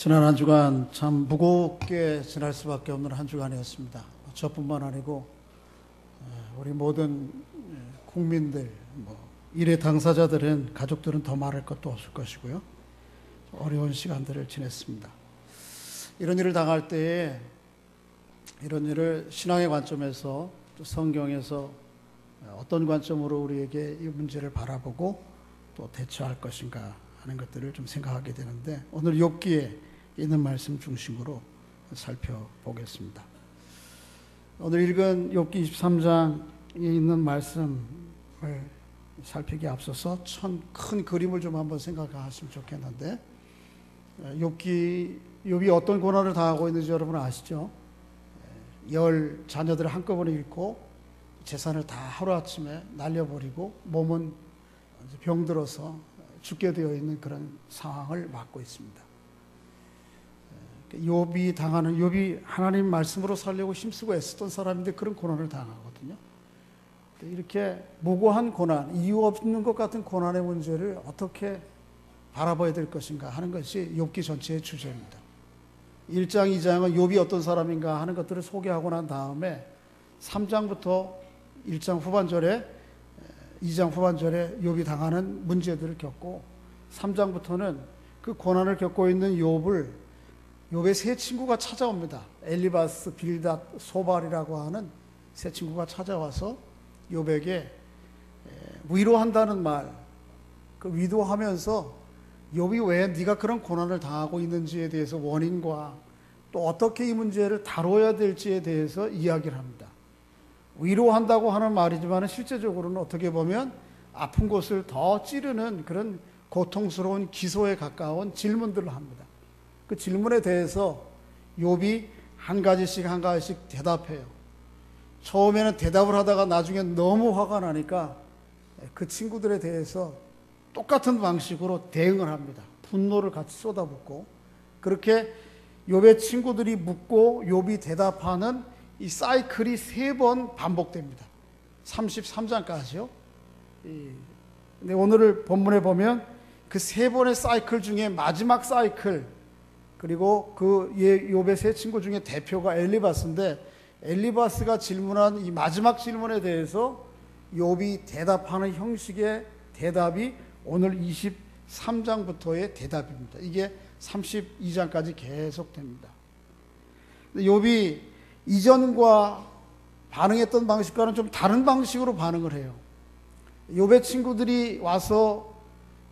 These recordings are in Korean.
지난 한 주간 참 무겁게 지날 수밖에 없는 한 주간이었습니다. 저뿐만 아니고 우리 모든 국민들, 일의 당사자들은, 가족들은 더 말할 것도 없을 것이고요. 어려운 시간들을 지냈습니다. 이런 일을 당할 때에 이런 일을 신앙의 관점에서, 또 성경에서 어떤 관점으로 우리에게 이 문제를 바라보고 또 대처할 것인가 하는 것들을 좀 생각하게 되는데, 오늘 욥기에 있는 말씀 중심으로 살펴보겠습니다. 오늘 읽은 욥기 23장에 있는 말씀을 살피기에 앞서서 큰 그림을 좀 한번 생각하시면 좋겠는데, 욥이 어떤 고난을 당하고 있는지 여러분 아시죠? 10 자녀들을 한꺼번에 잃고 재산을 다 하루아침에 날려버리고 몸은 병들어서 죽게 되어 있는 그런 상황을 맞고 있습니다. 욥이 하나님 말씀으로 살려고 힘쓰고 애쓰던 사람인데 그런 고난을 당하거든요. 이렇게 무고한 고난, 이유 없는 것 같은 고난의 문제를 어떻게 바라봐야 될 것인가 하는 것이 욥기 전체의 주제입니다. 1장, 2장은 욥이 어떤 사람인가 하는 것들을 소개하고 난 다음에 3장부터 1장 후반절에, 2장 후반절에 욥이 당하는 문제들을 겪고, 3장부터는 그 고난을 겪고 있는 욥의 세 친구가 찾아옵니다. 엘리바스, 빌닷, 소발이라고 하는 세 친구가 찾아와서 욥에게 위로한다는 말, 그 위로하면서 욥이 왜 네가 그런 고난을 당하고 있는지에 대해서 원인과 또 어떻게 이 문제를 다뤄야 될지에 대해서 이야기를 합니다. 위로한다고 하는 말이지만 실제적으로는 어떻게 보면 아픈 곳을 더 찌르는 그런 고통스러운 기소에 가까운 질문들을 합니다. 그 질문에 대해서 욥이 한 가지씩 대답해요. 처음에는 대답을 하다가 나중에 너무 화가 나니까 그 친구들에 대해서 똑같은 방식으로 대응을 합니다. 분노를 같이 쏟아붓고, 그렇게 욥의 친구들이 묻고 욥이 대답하는 이 사이클이 3번 반복됩니다. 33장까지요. 근데 오늘 본문에 보면 그 3번의 사이클 중에 마지막 사이클, 그리고 그 욥의 세 친구 중에 대표가 엘리바스인데, 엘리바스가 질문한 이 마지막 질문에 대해서 욥이 대답하는 형식의 대답이 오늘 23장부터의 대답입니다. 이게 32장까지 계속됩니다. 욥이 이전과 반응했던 방식과는 좀 다른 방식으로 반응을 해요. 욥의 친구들이 와서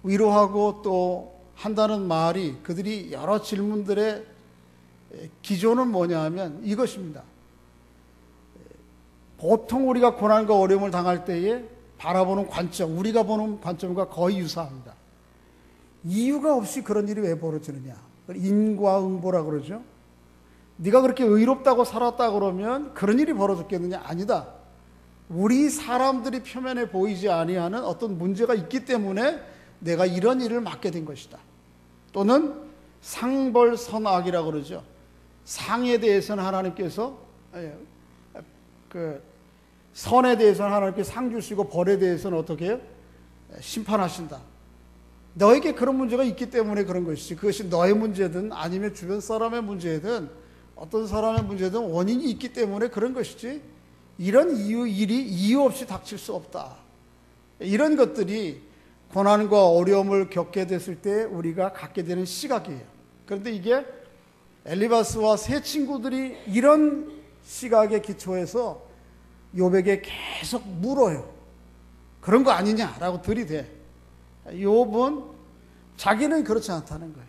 위로하고 또 한다는 말이, 그들이 여러 질문들의 기조는 뭐냐 하면 이것입니다. 보통 우리가 고난과 어려움을 당할 때에 바라보는 관점, 우리가 보는 관점과 거의 유사합니다. 이유가 없이 그런 일이 왜 벌어지느냐, 인과응보라 그러죠. 네가 그렇게 의롭다고 살았다 그러면 그런 일이 벌어졌겠느냐? 아니다. 우리 사람들이 표면에 보이지 아니하는 어떤 문제가 있기 때문에 내가 이런 일을 맡게 된 것이다. 또는 상벌선악이라고 그러죠. 상에 대해서는 하나님께서, 선에 대해서는 하나님께서 상 주시고 벌에 대해서는 어떻게 해요? 심판하신다. 너에게 그런 문제가 있기 때문에 그런 것이지, 그것이 너의 문제든 아니면 주변 사람의 문제든 어떤 사람의 문제든 원인이 있기 때문에 그런 것이지, 이런 일이 이유 없이 닥칠 수 없다. 이런 것들이 고난과 어려움을 겪게 됐을 때 우리가 갖게 되는 시각이에요. 그런데 이게 엘리바스와 세 친구들이 이런 시각에 기초해서 욥에게 계속 물어요. 그런 거 아니냐라고 들이대. 욥은 자기는 그렇지 않다는 거예요.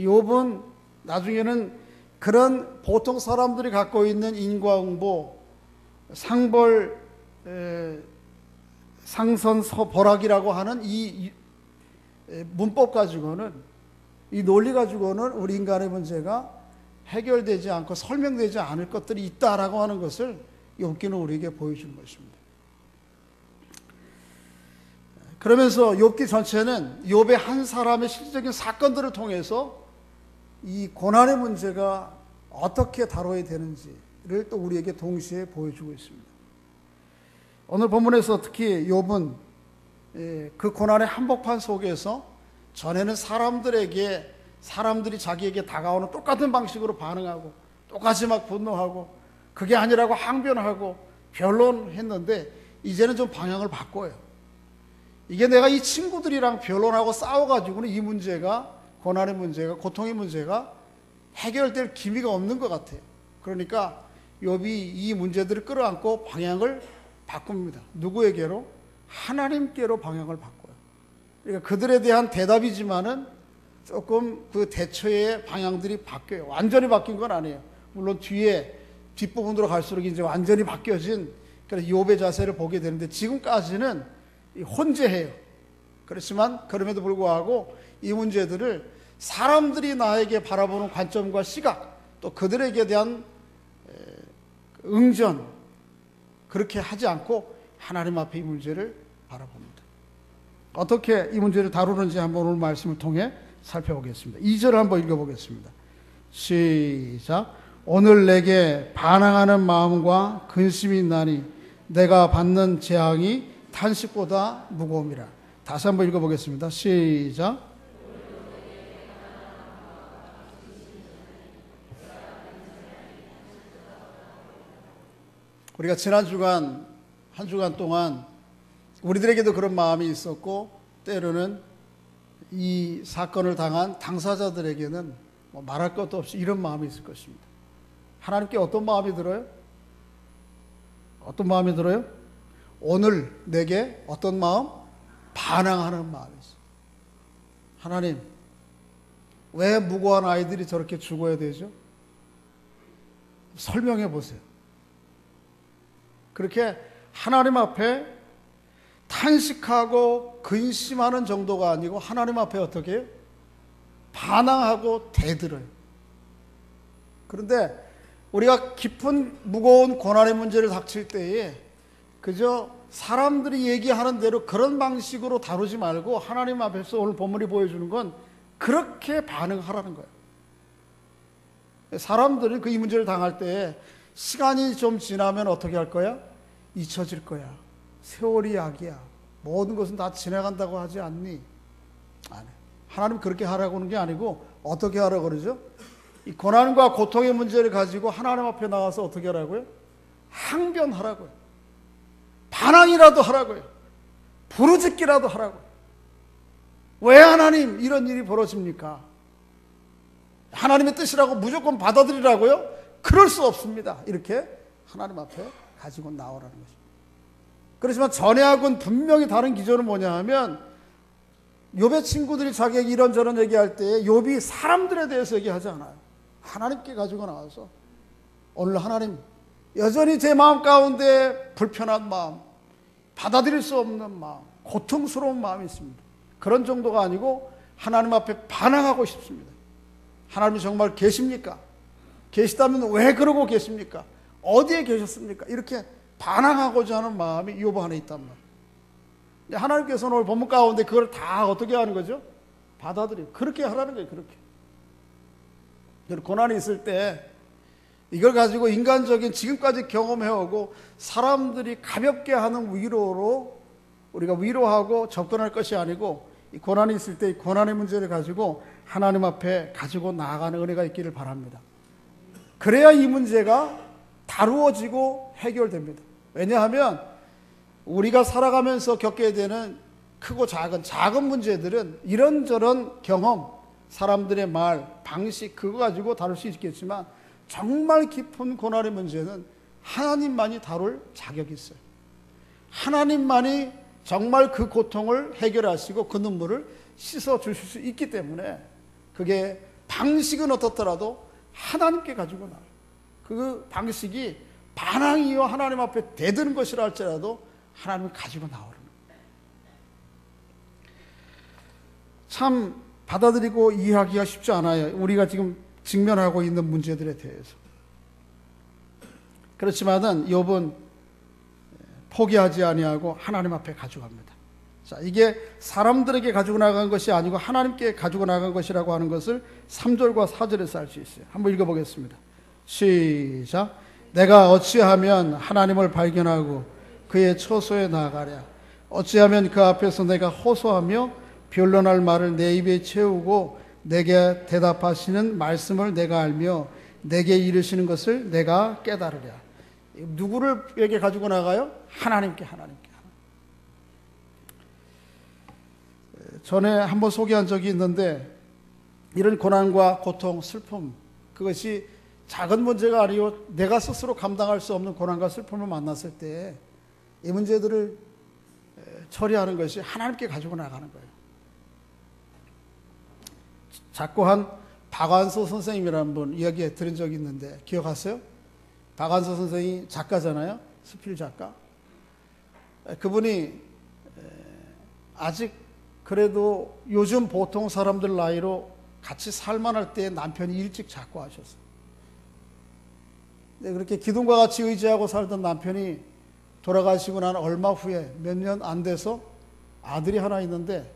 욥은 나중에는 그런 보통 사람들이 갖고 있는 인과응보, 상벌, 상선서벌학이라고 하는 이 문법 가지고는, 이 논리 가지고는 우리 인간의 문제가 해결되지 않고 설명되지 않을 것들이 있다라고 하는 것을 욥기는 우리에게 보여주는 것입니다. 그러면서 욥기 전체는 욥의 한 사람의 실질적인 사건들을 통해서 이 고난의 문제가 어떻게 다뤄야 되는지를 또 우리에게 동시에 보여주고 있습니다. 오늘 본문에서 특히 욥은 그 고난의 한복판 속에서 전에는 사람들에게 사람들이 자기에게 다가오는 똑같은 방식으로 반응하고 똑같이 막 분노하고 그게 아니라고 항변하고 변론했는데 이제는 좀 방향을 바꿔요. 이게 내가 이 친구들이랑 변론하고 싸워가지고는 이 문제가, 고난의 문제가, 고통의 문제가 해결될 기미가 없는 것 같아요. 그러니까 욥이 이 문제들을 끌어안고 방향을 바꿉니다. 누구에게로? 하나님께로 방향을 바꿔요. 그러니까 그들에 대한 대답이지만은 조금 그 대처의 방향들이 바뀌어요. 완전히 바뀐 건 아니에요. 물론 뒤에 뒷부분으로 갈수록 이제 완전히 바뀌어진 그런 욥의 자세를 보게 되는데 지금까지는 혼재해요. 그렇지만 그럼에도 불구하고 이 문제들을 사람들이 나에게 바라보는 관점과 시각, 또 그들에게 대한 응전, 그렇게 하지 않고 하나님 앞에 이 문제를 바라봅니다. 어떻게 이 문제를 다루는지 한번 오늘 말씀을 통해 살펴보겠습니다. 2절 한번 읽어보겠습니다. 시작. 오늘 내게 반항하는 마음과 근심이 있나니 내가 받는 재앙이 탄식보다 무거움이라. 다시 한번 읽어보겠습니다. 시작. 우리가 지난 주간, 한 주간 동안 우리들에게도 그런 마음이 있었고 때로는 이 사건을 당한 당사자들에게는 말할 것도 없이 이런 마음이 있을 것입니다. 하나님께 어떤 마음이 들어요? 어떤 마음이 들어요? 오늘 내게 어떤 마음? 반항하는 마음이 있어요. 하나님, 왜 무고한 아이들이 저렇게 죽어야 되죠? 설명해 보세요. 그렇게 하나님 앞에 탄식하고 근심하는 정도가 아니고 하나님 앞에 어떻게 해요? 반항하고 대들어요. 그런데 우리가 깊은 무거운 고난의 문제를 닥칠 때에 그저 사람들이 얘기하는 대로 그런 방식으로 다루지 말고 하나님 앞에서 오늘 본문이 보여주는 건 그렇게 반응하라는 거예요. 사람들은 그 이 문제를 당할 때 시간이 좀 지나면 어떻게 할 거야? 잊혀질 거야. 세월이 약이야. 모든 것은 다 지나간다고 하지 않니? 아니. 하나님 그렇게 하라고 하는 게 아니고 어떻게 하라고 그러죠? 이 고난과 고통의 문제를 가지고 하나님 앞에 나와서 어떻게 하라고요? 항변하라고요. 반항이라도 하라고요. 부르짖기라도 하라고요. 왜 하나님 이런 일이 벌어집니까? 하나님의 뜻이라고 무조건 받아들이라고요? 그럴 수 없습니다. 이렇게 하나님 앞에 가지고 나오라는 것입니다. 그렇지만 전에하고는 분명히 다른 기조는 뭐냐 하면 욥의 친구들이 자기에게 이런저런 얘기할 때 욥이 사람들에 대해서 얘기하지 않아요. 하나님께 가지고 나와서 오늘 하나님 여전히 제 마음 가운데 불편한 마음, 받아들일 수 없는 마음, 고통스러운 마음이 있습니다. 그런 정도가 아니고 하나님 앞에 반항하고 싶습니다. 하나님이 정말 계십니까? 계시다면 왜 그러고 계십니까? 어디에 계셨습니까? 이렇게 반항하고자 하는 마음이 욥 안에 있단 말이에요. 하나님께서는 오늘 본문 가운데 그걸 다 어떻게 하는 거죠? 받아들여요. 그렇게 하라는 거예요. 그렇게. 고난이 있을 때 이걸 가지고 인간적인 지금까지 경험해오고 사람들이 가볍게 하는 위로로 우리가 위로하고 접근할 것이 아니고 이 고난이 있을 때 이 고난의 문제를 가지고 하나님 앞에 가지고 나아가는 은혜가 있기를 바랍니다. 그래야 이 문제가 다루어지고 해결됩니다. 왜냐하면 우리가 살아가면서 겪게 되는 크고 작은 문제들은 이런저런 경험, 사람들의 말, 방식 그거 가지고 다룰 수 있겠지만 정말 깊은 고난의 문제는 하나님만이 다룰 자격이 있어요. 하나님만이 정말 그 고통을 해결하시고 그 눈물을 씻어 주실 수 있기 때문에 그게 방식은 어떻더라도 하나님께 가지고 나와요. 그 방식이 반항이요 하나님 앞에 대드는 것이라 할지라도 하나님을 가지고 나오는 거예요. 참 받아들이고 이해하기가 쉽지 않아요. 우리가 지금 직면하고 있는 문제들에 대해서. 그렇지만은 욥은 포기하지 아니하고 하나님 앞에 가져갑니다. 자, 이게 사람들에게 가지고 나간 것이 아니고 하나님께 가지고 나간 것이라고 하는 것을 3절과 4절에서 알 수 있어요. 한번 읽어보겠습니다. 시작. 내가 어찌하면 하나님을 발견하고 그의 처소에 나아가랴. 어찌하면 그 앞에서 내가 호소하며 변론할 말을 내 입에 채우고 내게 대답하시는 말씀을 내가 알며 내게 이르시는 것을 내가 깨달으랴. 누구를에게 가지고 나가요? 하나님께. 전에 한번 소개한 적이 있는데 이런 고난과 고통, 슬픔, 그것이 작은 문제가 아니요 내가 스스로 감당할 수 없는 고난과 슬픔을 만났을 때 이 문제들을 처리하는 것이 하나님께 가지고 나가는 거예요. 작고한 박완서 선생님이라는 분 이야기 들은 적이 있는데 기억하세요? 박완서 선생이 작가잖아요. 수필 작가. 그분이 아직 그래도 요즘 보통 사람들 나이로 같이 살만할 때 남편이 일찍 작고하셨어요. 그렇게 기둥과 같이 의지하고 살던 남편이 돌아가시고 난 얼마 후에 몇 년 안 돼서 아들이 하나 있는데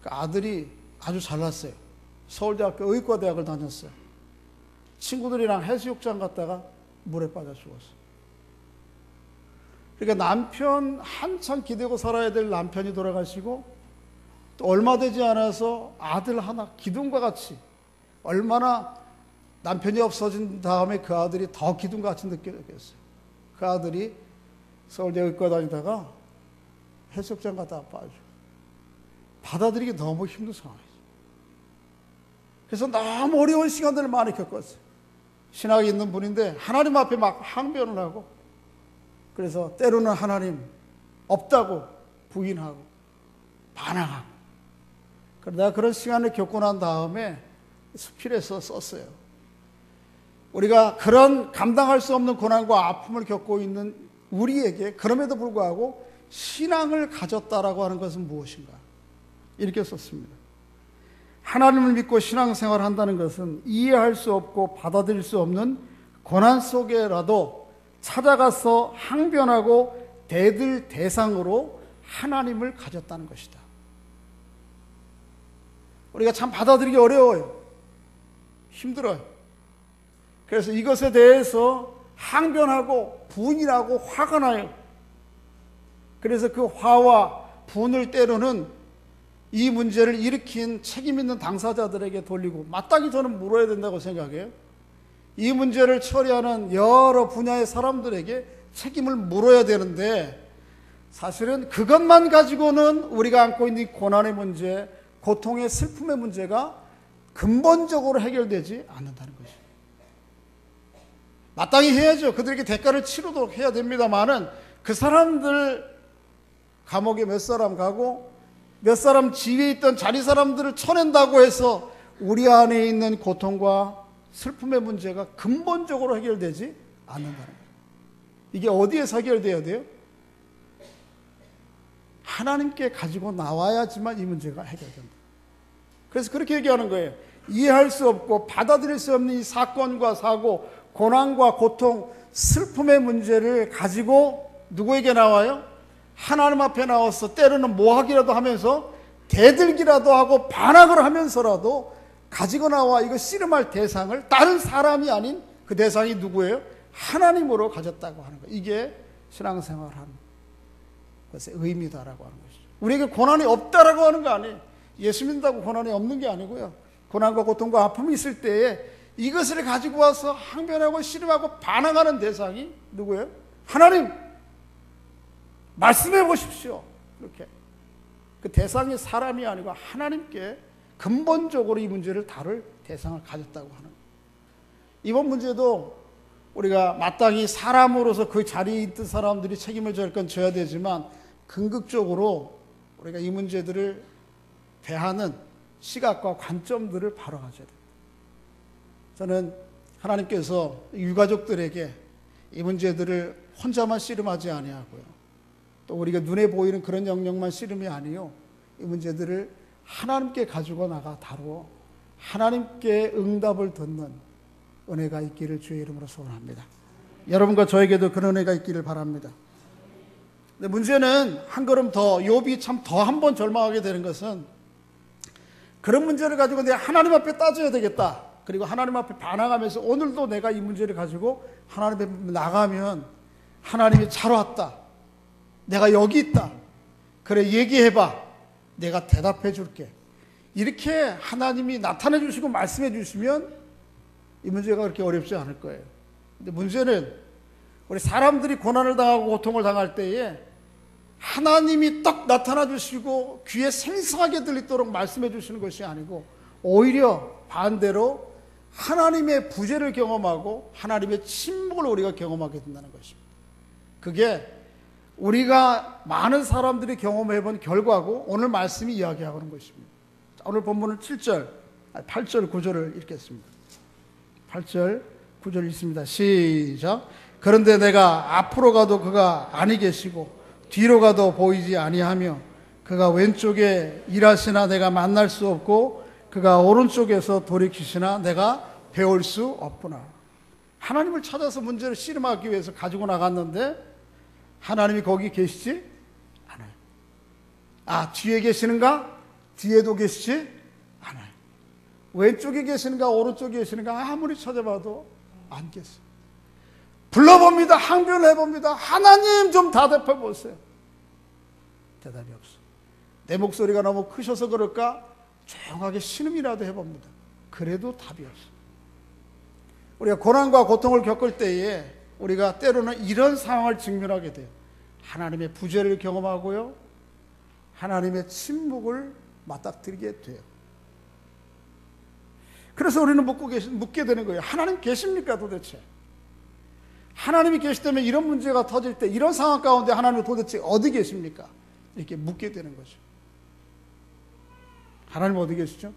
그 아들이 아주 잘났어요. 서울대학교 의과대학을 다녔어요. 친구들이랑 해수욕장 갔다가 물에 빠져 죽었어요. 그러니까 남편 한참 기대고 살아야 될 남편이 돌아가시고 또 얼마 되지 않아서 아들 하나 기둥과 같이 얼마나 남편이 없어진 다음에 그 아들이 더 기둥과 같이 느껴졌어요. 그 아들이 서울대 의과 다니다가 해수욕장 갔다가 빠져 받아들이기 너무 힘든 상황이죠. 그래서 너무 어려운 시간들을 많이 겪었어요. 신학이 있는 분인데 하나님 앞에 막 항변을 하고 그래서 때로는 하나님 없다고 부인하고 반항하고 그러다 그런 시간을 겪고 난 다음에 수필에서 썼어요. 우리가 그런 감당할 수 없는 고난과 아픔을 겪고 있는 우리에게 그럼에도 불구하고 신앙을 가졌다라고 하는 것은 무엇인가? 이렇게 썼습니다. 하나님을 믿고 신앙생활을 한다는 것은 이해할 수 없고 받아들일 수 없는 고난 속에라도 찾아가서 항변하고 대들 대상으로 하나님을 가졌다는 것이다. 우리가 참 받아들이기 어려워요. 힘들어요. 그래서 이것에 대해서 항변하고 분이라고 화가 나요. 그래서 그 화와 분을 때로는 이 문제를 일으킨 책임 있는 당사자들에게 돌리고 마땅히 저는 물어야 된다고 생각해요. 이 문제를 처리하는 여러 분야의 사람들에게 책임을 물어야 되는데 사실은 그것만 가지고는 우리가 안고 있는 고난의 문제, 고통의 슬픔의 문제가 근본적으로 해결되지 않는다는 것이죠. 마땅히 해야죠. 그들에게 대가를 치르도록 해야 됩니다만은 그 사람들 감옥에 몇 사람 가고 몇 사람 지위에 있던 자리 사람들을 쳐낸다고 해서 우리 안에 있는 고통과 슬픔의 문제가 근본적으로 해결되지 않는다는 거예요. 이게 어디에서 해결돼야 돼요? 하나님께 가지고 나와야지만 이 문제가 해결된다. 그래서 그렇게 얘기하는 거예요. 이해할 수 없고 받아들일 수 없는 이 사건과 사고, 고난과 고통, 슬픔의 문제를 가지고 누구에게 나와요? 하나님 앞에 나와서 때로는 모하기라도 하면서 대들기라도 하고 반항을 하면서라도 가지고 나와 이거 씨름할 대상을 다른 사람이 아닌 그 대상이 누구예요? 하나님으로 가졌다고 하는 거예요. 이게 신앙생활한 것의 의미다라고 하는 것이죠. 우리에게 고난이 없다라고 하는 거 아니에요. 예수 믿는다고 고난이 없는 게 아니고요. 고난과 고통과 아픔이 있을 때에 이것을 가지고 와서 항변하고 씨름하고 반항하는 대상이 누구예요? 하나님! 말씀해 보십시오. 이렇게. 그 대상이 사람이 아니고 하나님께 근본적으로 이 문제를 다룰 대상을 가졌다고 하는 거예요. 이번 문제도 우리가 마땅히 사람으로서 그 자리에 있던 사람들이 책임을 질 건 져야 되지만 궁극적으로 우리가 이 문제들을 대하는 시각과 관점들을 바로 가져야 됩니다. 저는 하나님께서 유가족들에게 이 문제들을 혼자만 씨름하지 아니하고요. 또 우리가 눈에 보이는 그런 영역만 씨름이 아니요. 이 문제들을 하나님께 가지고 나가 다루어 하나님께 응답을 듣는 은혜가 있기를 주의 이름으로 소원합니다. 여러분과 저에게도 그런 은혜가 있기를 바랍니다. 근데 문제는 한 걸음 더, 욥이 참 더 한 번 절망하게 되는 것은 그런 문제를 가지고 내가 하나님 앞에 따져야 되겠다. 그리고 하나님 앞에 반항하면서 오늘도 내가 이 문제를 가지고 하나님 앞에 나가면 하나님이 잘 왔다. 내가 여기 있다. 그래 얘기해봐. 내가 대답해 줄게. 이렇게 하나님이 나타내 주시고 말씀해 주시면 이 문제가 그렇게 어렵지 않을 거예요. 근데 문제는 우리 사람들이 고난을 당하고 고통을 당할 때에 하나님이 딱 나타나 주시고 귀에 생생하게 들리도록 말씀해 주시는 것이 아니고 오히려 반대로 하나님의 부재를 경험하고 하나님의 침묵을 우리가 경험하게 된다는 것입니다. 그게 우리가 많은 사람들이 경험해 본 결과고 오늘 말씀이 이야기하고 있는 것입니다. 오늘 본문은 8절, 9절을 읽겠습니다. 8절, 9절 읽습니다. 시작. 그런데 내가 앞으로 가도 그가 아니 계시고 뒤로 가도 보이지 아니하며 그가 왼쪽에 일하시나 내가 만날 수 없고 그가 오른쪽에서 돌이키시나 내가 배울 수 없구나. 하나님을 찾아서 문제를 씨름하기 위해서 가지고 나갔는데 하나님이 거기 계시지 않아요. 아, 뒤에 계시는가? 뒤에도 계시지 않아요. 왼쪽에 계시는가? 오른쪽에 계시는가? 아무리 찾아봐도 안 계세요. 불러봅니다. 항변해봅니다. 하나님 좀 대답해 보세요. 대답이 없어. 내 목소리가 너무 크셔서 그럴까? 조용하게 신음이라도 해봅니다. 그래도 답이 없어. 우리가 고난과 고통을 겪을 때에 우리가 때로는 이런 상황을 직면하게 돼요. 하나님의 부재를 경험하고요. 하나님의 침묵을 맞닥뜨리게 돼요. 그래서 우리는 묻게 되는 거예요. 하나님 계십니까 도대체? 하나님이 계시다면 이런 문제가 터질 때 이런 상황 가운데 하나님 도대체 어디 계십니까? 이렇게 묻게 되는 거죠. 하나님 어디 계시죠?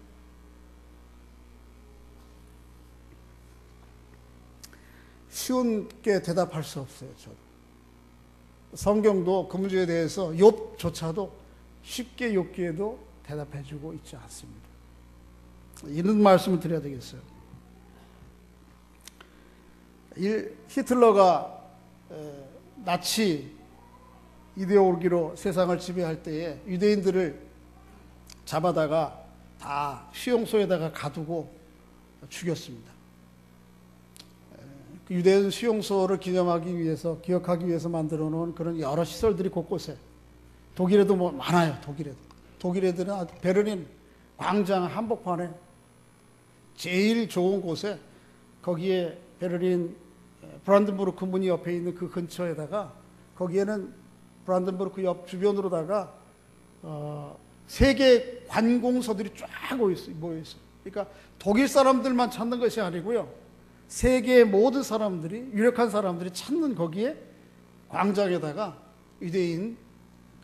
쉬운게 대답할 수 없어요. 저도. 성경도 그 문제에 대해서 욥조차도 쉽게 욥기에도 대답해주고 있지 않습니다. 이런 말씀을 드려야 되겠어요. 히틀러가 나치 이데올기로 세상을 지배할 때에 유대인들을 잡아다가 다 수용소에다가 가두고 죽였습니다. 그 유대인 수용소를 기념하기 위해서, 기억하기 위해서 만들어 놓은 그런 여러 시설들이 곳곳에, 독일에도 뭐 많아요. 독일애들은 베르린 광장 한복판에 제일 좋은 곳에, 거기에 베르린 브란덴부르크 문이 옆에 있는 그 근처에다가, 거기에는 브란덴부르크 옆 주변으로다가 세계 관공서들이 쫙 모여 있어요. 그러니까 독일 사람들만 찾는 것이 아니고요, 세계의 모든 사람들이, 유력한 사람들이 찾는 거기에 광장에다가 유대인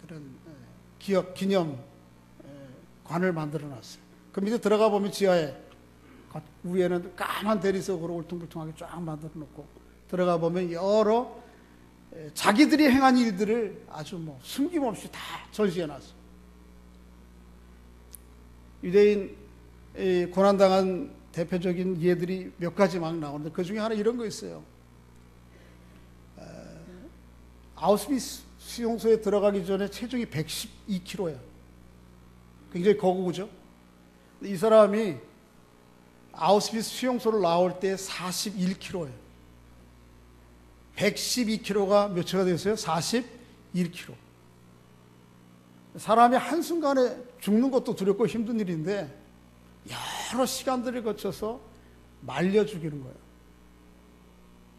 그런 기념 관을 만들어 놨어요. 그 밑에 들어가 보면 지하에, 위에는 까만 대리석으로 울퉁불퉁하게 쫙 만들어 놓고, 들어가 보면 여러 자기들이 행한 일들을 아주 뭐 숨김없이 다 전시해 놨어요. 유대인 고난당한 대표적인 예들이 몇 가지 막 나오는데, 그 중에 하나 이런 거 있어요. 아우슈비츠 수용소에 들어가기 전에 체중이 112kg예요. 굉장히 거구죠. 이 사람이 아우슈비츠 수용소를 나올 때 41kg예요. 112kg가 몇 초가 됐어요? 41kg. 사람이 한순간에 죽는 것도 두렵고 힘든 일인데 여러 시간들을 거쳐서 말려 죽이는 거예요.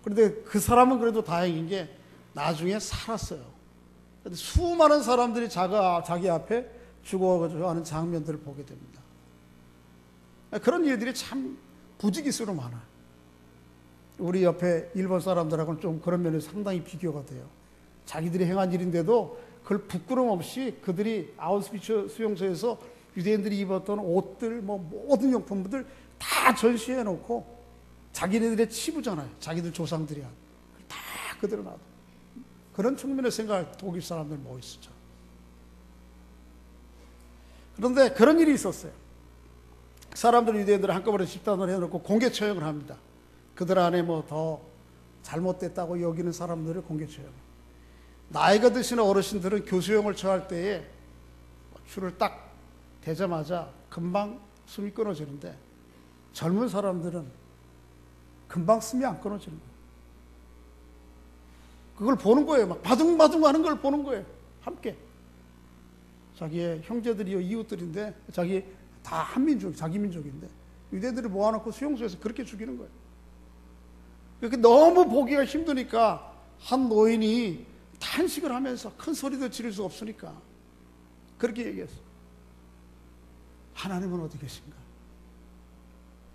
그런데 그 사람은 그래도 다행인 게 나중에 살았어요. 그런데 수많은 사람들이 자기 앞에 죽어가지고 하는 장면들을 보게 됩니다. 그런 일들이 참 부지기수로 많아요. 우리 옆에 일본 사람들하고는 좀 그런 면에서 상당히 비교가 돼요. 자기들이 행한 일인데도 그걸 부끄럼 없이 그들이 아우슈비츠 수용소에서 유대인들이 입었던 옷들, 뭐 모든 용품들 다 전시해 놓고, 자기네들의 치부잖아요. 자기들 조상들이 한. 다 그대로 놔둬. 그런 측면에서 생각할 독일 사람들 뭐 있었죠. 그런데 그런 일이 있었어요. 사람들, 유대인들을 한꺼번에 집단을 해놓고 공개 처형을 합니다. 그들 안에 뭐 더 잘못됐다고 여기는 사람들을 공개 처형. 나이가 드시는 어르신들은 교수형을 처할 때에 줄을 딱 대자마자 금방 숨이 끊어지는데, 젊은 사람들은 금방 숨이 안 끊어지는 거예요. 그걸 보는 거예요. 막 바둥바둥 하는 걸 보는 거예요. 함께. 자기의 형제들이요, 이웃들인데 자기 다 한민족, 자기 민족인데 유대인들을 모아놓고 수용소에서 그렇게 죽이는 거예요. 그렇게 너무 보기가 힘드니까 한 노인이 탄식을 하면서 큰 소리도 지를 수 없으니까 그렇게 얘기했어요. 하나님은 어디 계신가?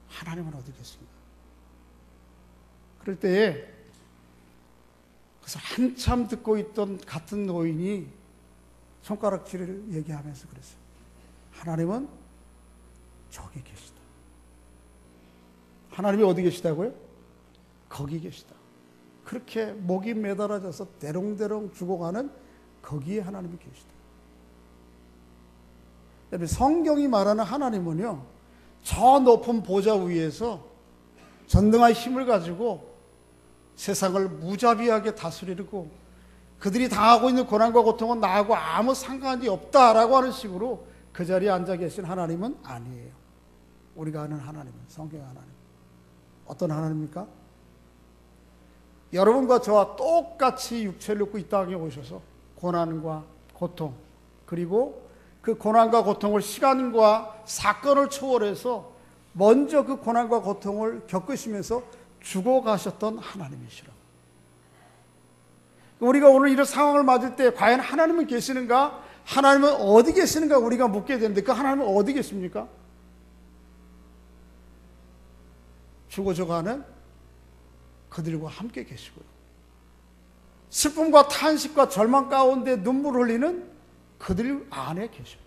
하나님은 어디 계신가? 그럴 때에 그래서 한참 듣고 있던 같은 노인이 손가락질을 얘기하면서 그랬어요. 하나님은 저기 계시다. 하나님이 어디 계시다고요? 거기 계시다. 그렇게 목이 매달아져서 대롱대롱 죽어가는 거기에 하나님이 계시다. 여러분, 성경이 말하는 하나님은요, 저 높은 보좌 위에서 전능한 힘을 가지고 세상을 무자비하게 다스리고 그들이 당하고 있는 고난과 고통은 나하고 아무 상관이 없다라고 하는 식으로 그 자리에 앉아 계신 하나님은 아니에요. 우리가 아는 하나님은, 성경의 하나님. 어떤 하나님입니까? 여러분과 저와 똑같이 육체를 입고 이 땅에 오셔서 고난과 고통, 그리고 그 고난과 고통을 시간과 사건을 초월해서 먼저 그 고난과 고통을 겪으시면서 죽어가셨던 하나님이시라고. 우리가 오늘 이런 상황을 맞을 때 과연 하나님은 계시는가? 하나님은 어디 계시는가? 우리가 묻게 되는데 그 하나님은 어디 계십니까? 죽어져가는 그들과 함께 계시고요. 슬픔과 탄식과 절망 가운데 눈물을 흘리는 그들 안에 계셔요.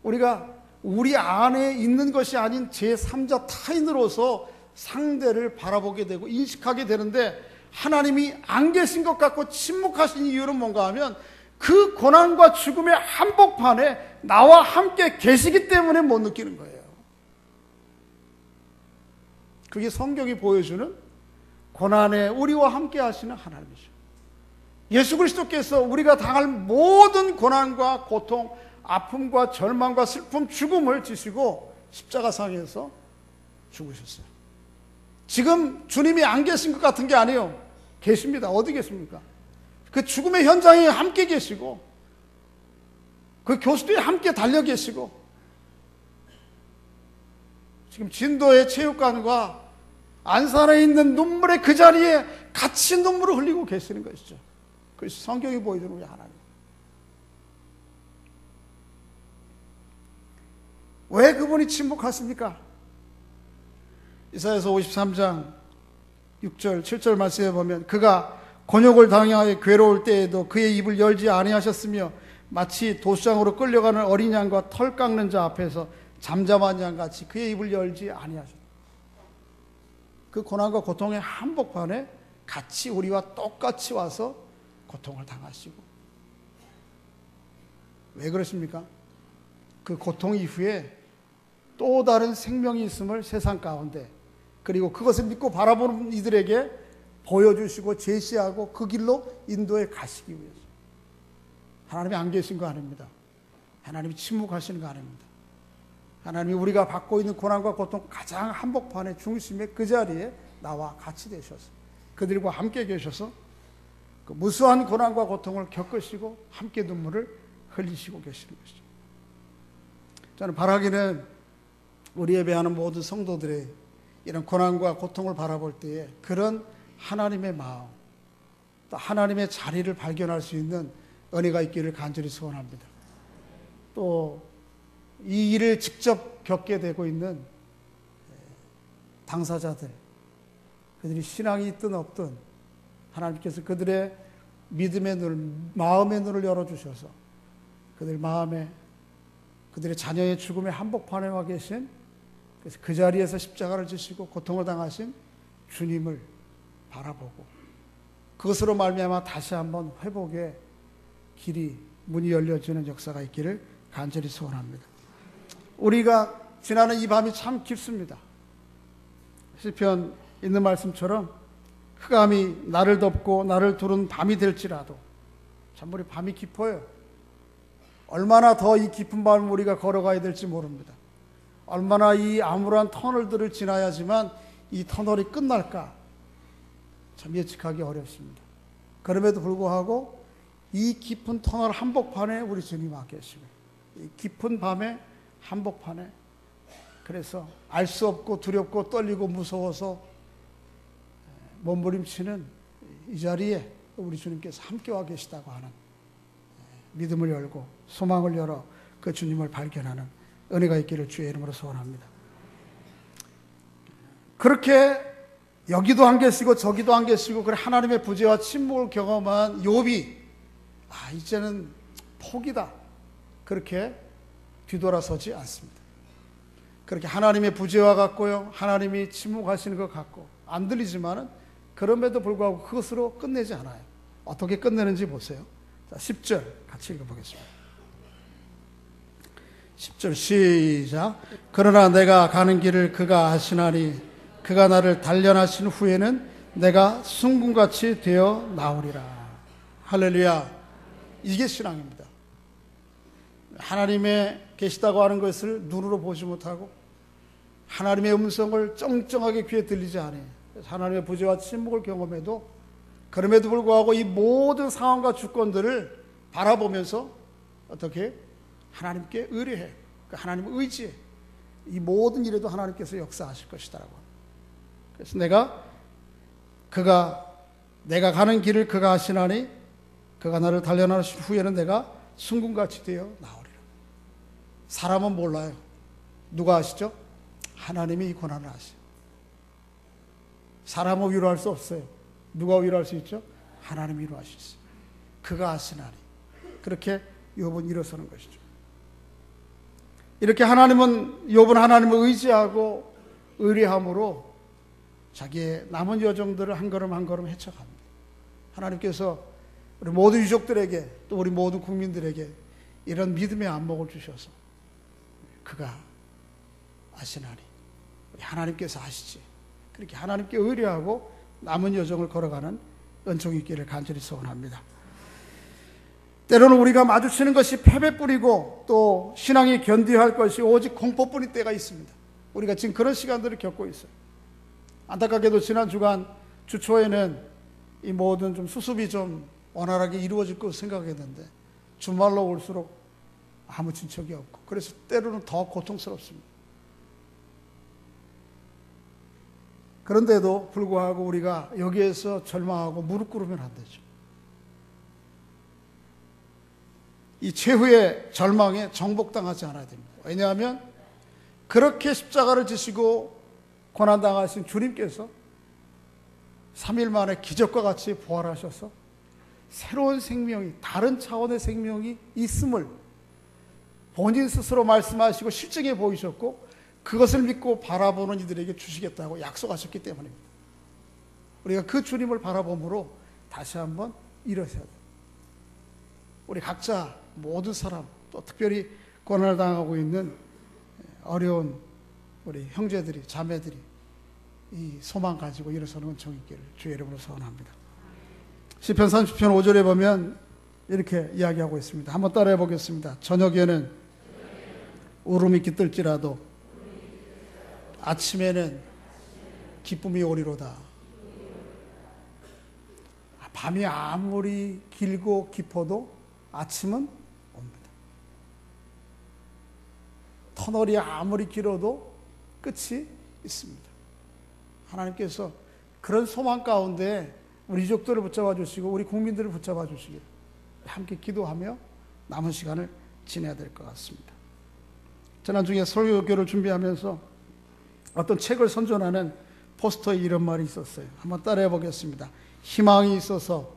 우리가 우리 안에 있는 것이 아닌 제3자 타인으로서 상대를 바라보게 되고 인식하게 되는데 하나님이 안 계신 것 같고 침묵하신 이유는 뭔가 하면 그 고난과 죽음의 한복판에 나와 함께 계시기 때문에 못 느끼는 거예요. 그게 성경이 보여주는 고난에 우리와 함께 하시는 하나님이죠. 예수 그리스도께서 우리가 당할 모든 고난과 고통, 아픔과 절망과 슬픔, 죽음을 지시고 십자가상에서 죽으셨어요. 지금 주님이 안 계신 것 같은 게 아니에요. 계십니다. 어디 계십니까? 그 죽음의 현장에 함께 계시고 그 교수들이 함께 달려 계시고 지금 진도의 체육관과 안산에 있는 눈물의 그 자리에 같이 눈물을 흘리고 계시는 것이죠. 그것이 성경이 보여주는 우리 하나님. 왜 그분이 침묵하십니까? 이사야서 53장 6절 7절 말씀에 보면 그가 곤욕을 당하여 괴로울 때에도 그의 입을 열지 아니하셨으며 마치 도수장으로 끌려가는 어린 양과 털 깎는 자 앞에서 잠잠한 양같이 그의 입을 열지 아니하셨다. 그 고난과 고통의 한복판에 같이 우리와 똑같이 와서 고통을 당하시고 왜 그러십니까? 그 고통 이후에 또 다른 생명이 있음을 세상 가운데 그리고 그것을 믿고 바라보는 이들에게 보여주시고 제시하고 그 길로 인도해 가시기 위해서. 하나님이 안 계신 거 아닙니다. 하나님이 침묵하시는 거 아닙니다. 하나님이 우리가 받고 있는 고난과 고통 가장 한복판의 중심에 그 자리에 나와 같이 되셔서 그들과 함께 계셔서 그 무수한 고난과 고통을 겪으시고 함께 눈물을 흘리시고 계시는 것이죠. 저는 바라기는 우리 예배하는 모든 성도들의 이런 고난과 고통을 바라볼 때에 그런 하나님의 마음, 또 하나님의 자리를 발견할 수 있는 은혜가 있기를 간절히 소원합니다. 또 이 일을 직접 겪게 되고 있는 당사자들, 그들이 신앙이 있든 없든 하나님께서 그들의 믿음의 눈을, 마음의 눈을 열어주셔서 그들 마음에 그들의 자녀의 죽음의 한복판에 와 계신 그래서 그 자리에서 십자가를 지시고 고통을 당하신 주님을 바라보고 그것으로 말미암아 다시 한번 회복의 길이 문이 열려지는 역사가 있기를 간절히 소원합니다. 우리가 지나는 이 밤이 참 깊습니다. 시편 있는 말씀처럼 흑암이 나를 덮고 나를 두른 밤이 될지라도 참 우리 밤이 깊어요. 얼마나 더 이 깊은 밤을 우리가 걸어가야 될지 모릅니다. 얼마나 이 암울한 터널들을 지나야지만 이 터널이 끝날까 참 예측하기 어렵습니다. 그럼에도 불구하고 이 깊은 터널 한복판에 우리 주님 와 계시고 이 깊은 밤에 한복판에, 그래서 알 수 없고 두렵고 떨리고 무서워서 몸부림치는 이 자리에 우리 주님께서 함께와 계시다고 하는 믿음을 열고 소망을 열어 그 주님을 발견하는 은혜가 있기를 주의 이름으로 소원합니다. 그렇게 여기도 안 계시고 저기도 안 계시고 그래 하나님의 부재와 침묵을 경험한 욥이 이제는 포기다, 그렇게 뒤돌아서지 않습니다. 그렇게 하나님의 부재와 같고요, 하나님이 침묵하시는 것 같고 안 들리지만은 그럼에도 불구하고 그것으로 끝내지 않아요. 어떻게 끝내는지 보세요. 자, 10절 같이 읽어보겠습니다. 10절 시작. 그러나 내가 가는 길을 그가 아시나니 그가 나를 단련하신 후에는 내가 순금같이 되어 나오리라. 할렐루야. 이게 신앙입니다. 하나님의 계시다고 하는 것을 눈으로 보지 못하고 하나님의 음성을 쩡쩡하게 귀에 들리지 않아요. 하나님의 부재와 침묵을 경험해도 그럼에도 불구하고 이 모든 상황과 주권들을 바라보면서 어떻게 하나님께 의뢰해, 하나님을 의지해. 이 모든 일에도 하나님께서 역사하실 것이다라고. 그래서 내가 가는 길을 그가 아시나니 그가 나를 단련하신 후에는 내가 순금같이 되어 나오리라. 사람은 몰라요. 누가 아시죠? 하나님이 이 고난을 아세요. 사람은 위로할 수 없어요. 누가 위로할 수 있죠? 하나님이 위로할 수 있어요. 그가 아시나니. 그렇게 욥은 일어서는 것이죠. 이렇게 욥은 하나님을 의지하고 의뢰함으로 자기의 남은 여정들을 한 걸음 한 걸음 헤쳐갑니다. 하나님께서 우리 모든 유족들에게 또 우리 모든 국민들에게 이런 믿음의 안목을 주셔서 그가 아시나니, 하나님께서 아시지, 그렇게 하나님께 의뢰하고 남은 여정을 걸어가는 은총이 있기를 간절히 소원합니다. 때로는 우리가 마주치는 것이 패배뿐이고 또 신앙이 견뎌야 할 것이 오직 공포뿐일 때가 있습니다. 우리가 지금 그런 시간들을 겪고 있어요. 안타깝게도 지난 주간 주초에는 이 모든 좀 수습이 좀 원활하게 이루어질 것으로 생각했는데 주말로 올수록 아무 진척이 없고 그래서 때로는 더 고통스럽습니다. 그런데도 불구하고 우리가 여기에서 절망하고 무릎 꿇으면 안 되죠. 이 최후의 절망에 정복당하지 않아야 됩니다. 왜냐하면 그렇게 십자가를 지시고 고난당하신 주님께서 3일 만에 기적과 같이 부활하셔서 새로운 생명이, 다른 차원의 생명이 있음을 본인 스스로 말씀하시고 실증해 보이셨고 그것을 믿고 바라보는 이들에게 주시겠다고 약속하셨기 때문입니다. 우리가 그 주님을 바라봄으로 다시 한번 일어서야 돼요. 우리 각자 모든 사람, 또 특별히 고난을 당하고 있는 어려운 우리 형제들이, 자매들이 이 소망 가지고 일어서는 은총이 있기를 주의 이름으로 소원합니다. 시편 30편 5절에 보면 이렇게 이야기하고 있습니다. 한번 따라해 보겠습니다. 저녁에는 울음이 깃들지라도 아침에는 기쁨이 오리로다. 밤이 아무리 길고 깊어도 아침은 옵니다. 터널이 아무리 길어도 끝이 있습니다. 하나님께서 그런 소망 가운데 우리 유족들을 붙잡아 주시고 우리 국민들을 붙잡아 주시길 함께 기도하며 남은 시간을 지내야 될 것 같습니다. 지난주에 설교를 준비하면서 어떤 책을 선전하는 포스터에 이런 말이 있었어요. 한번 따라해 보겠습니다. 희망이 있어서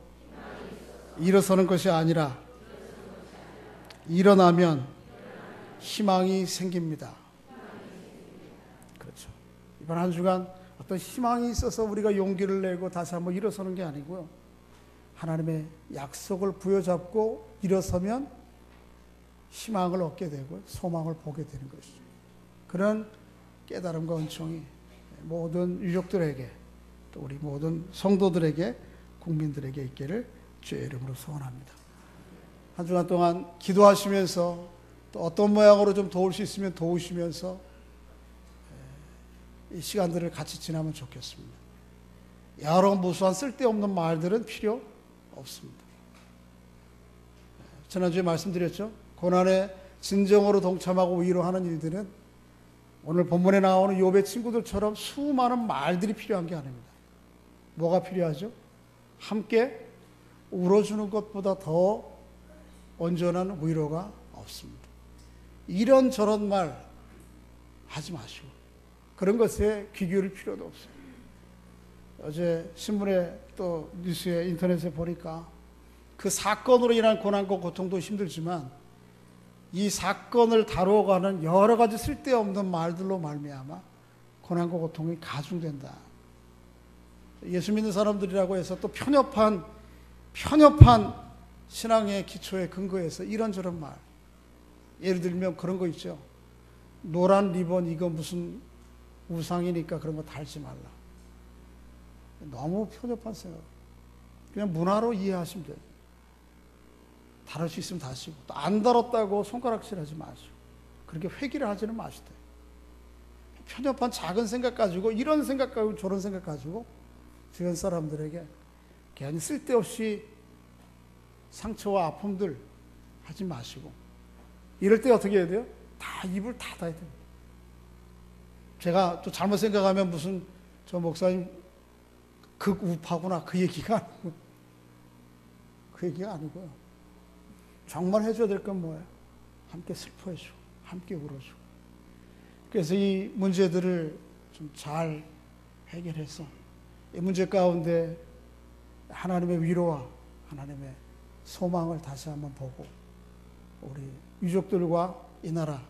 일어서는 것이 아니라 일어나면 희망이 생깁니다. 그렇죠. 이번 한 주간 어떤 희망이 있어서 우리가 용기를 내고 다시 한번 일어서는 게 아니고요. 하나님의 약속을 부여잡고 일어서면 희망을 얻게 되고 소망을 보게 되는 것이죠. 그런 깨달음과 은총이 모든 유족들에게 또 우리 모든 성도들에게 국민들에게 있기를 주의 이름으로 소원합니다. 한 주간 동안 기도하시면서 또 어떤 모양으로 좀 도울 수 있으면 도우시면서 이 시간들을 같이 지나면 좋겠습니다. 여러 무수한 쓸데없는 말들은 필요 없습니다. 지난주에 말씀드렸죠. 고난의 진정으로 동참하고 위로하는 일들은 오늘 본문에 나오는 욥의 친구들처럼 수많은 말들이 필요한 게 아닙니다. 뭐가 필요하죠? 함께 울어주는 것보다 더 온전한 위로가 없습니다. 이런저런 말 하지 마시고 그런 것에 귀 기울일 필요도 없어요. 어제 신문에 또 뉴스에 인터넷에 보니까 그 사건으로 인한 고난과 고통도 힘들지만 이 사건을 다루어가는 여러 가지 쓸데없는 말들로 말미암아 고난과 고통이 가중된다. 예수 믿는 사람들이라고 해서 또 편협한 신앙의 기초에 근거해서 이런저런 말, 예를 들면 그런 거 있죠. 노란 리본 이거 무슨 우상이니까 그런 거 달지 말라. 너무 편협한 생각. 그냥 문화로 이해하시면 돼요. 다룰 수 있으면 다시고 또 안 다뤘다고 손가락질하지 마시고 그렇게 회기를 하지는 마시되 편협한 작은 생각 가지고 이런 생각 가지고 저런 생각 가지고 주변 사람들에게 괜히 쓸데없이 상처와 아픔들 하지 마시고 이럴 때 어떻게 해야 돼요? 다 입을 닫아야 됩니다. 제가 또 잘못 생각하면 무슨 저 목사님 극우파구나 그 얘기가 아니고요. 정말 해줘야 될 건 뭐예요? 함께 슬퍼해주고 함께 울어주고. 그래서 이 문제들을 좀 잘 해결해서 이 문제 가운데 하나님의 위로와 하나님의 소망을 다시 한번 보고 우리 유족들과 이 나라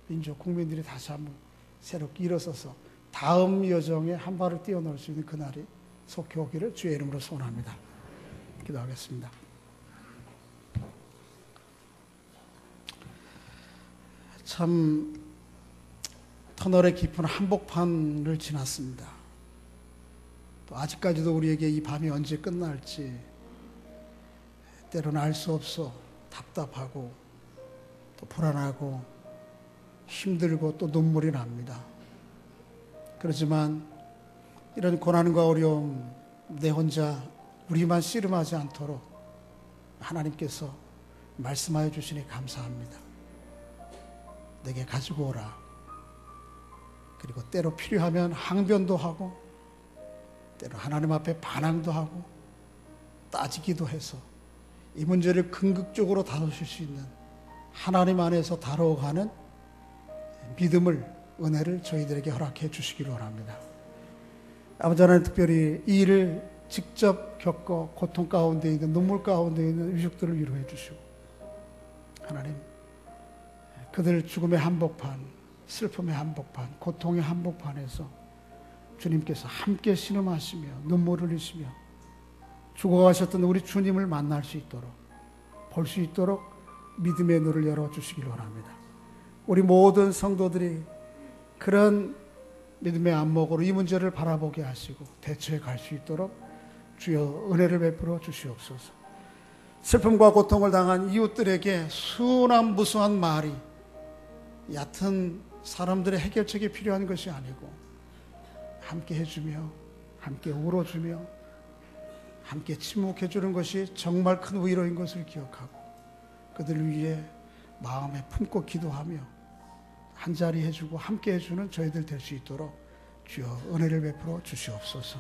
민족 국민들이 다시 한번 새롭게 일어서서 다음 여정에 한 발을 뛰어넘을 수 있는 그날이 속히 오기를 주의 이름으로 소원합니다. 기도하겠습니다. 참 터널의 깊은 한복판을 지났습니다. 또 아직까지도 우리에게 이 밤이 언제 끝날지 때로는 알 수 없어 답답하고 또 불안하고 힘들고 또 눈물이 납니다. 그렇지만 이런 고난과 어려움 내 혼자 우리만 씨름하지 않도록 하나님께서 말씀하여 주시니 감사합니다. 내게 가지고 오라. 그리고 때로 필요하면 항변도 하고 때로 하나님 앞에 반항도 하고 따지기도 해서 이 문제를 긍극적으로 다루실 수 있는 하나님 안에서 다뤄가는 믿음을 은혜를 저희들에게 허락해 주시기를 원합니다. 아버지 하나님, 특별히 이 일을 직접 겪어 고통 가운데 있는 눈물 가운데 있는 유족들을 위로해 주시고 하나님 그들 죽음의 한복판, 슬픔의 한복판, 고통의 한복판에서 주님께서 함께 신음하시며 눈물을 흘리시며 죽어가셨던 우리 주님을 만날 수 있도록 볼 수 있도록 믿음의 눈을 열어주시길 원합니다. 우리 모든 성도들이 그런 믿음의 안목으로 이 문제를 바라보게 하시고 대처해 갈 수 있도록 주여 은혜를 베풀어 주시옵소서. 슬픔과 고통을 당한 이웃들에게 순한 무수한 말이 얕은 사람들의 해결책이 필요한 것이 아니고 함께 해주며 함께 울어주며 함께 침묵해주는 것이 정말 큰 위로인 것을 기억하고 그들을 위해 마음에 품고 기도하며 한자리 해주고 함께 해주는 저희들 될 수 있도록 주여 은혜를 베풀어 주시옵소서.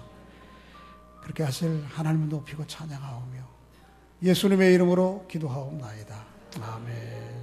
그렇게 하실 하나님을 높이고 찬양하오며 예수님의 이름으로 기도하옵나이다. 아멘.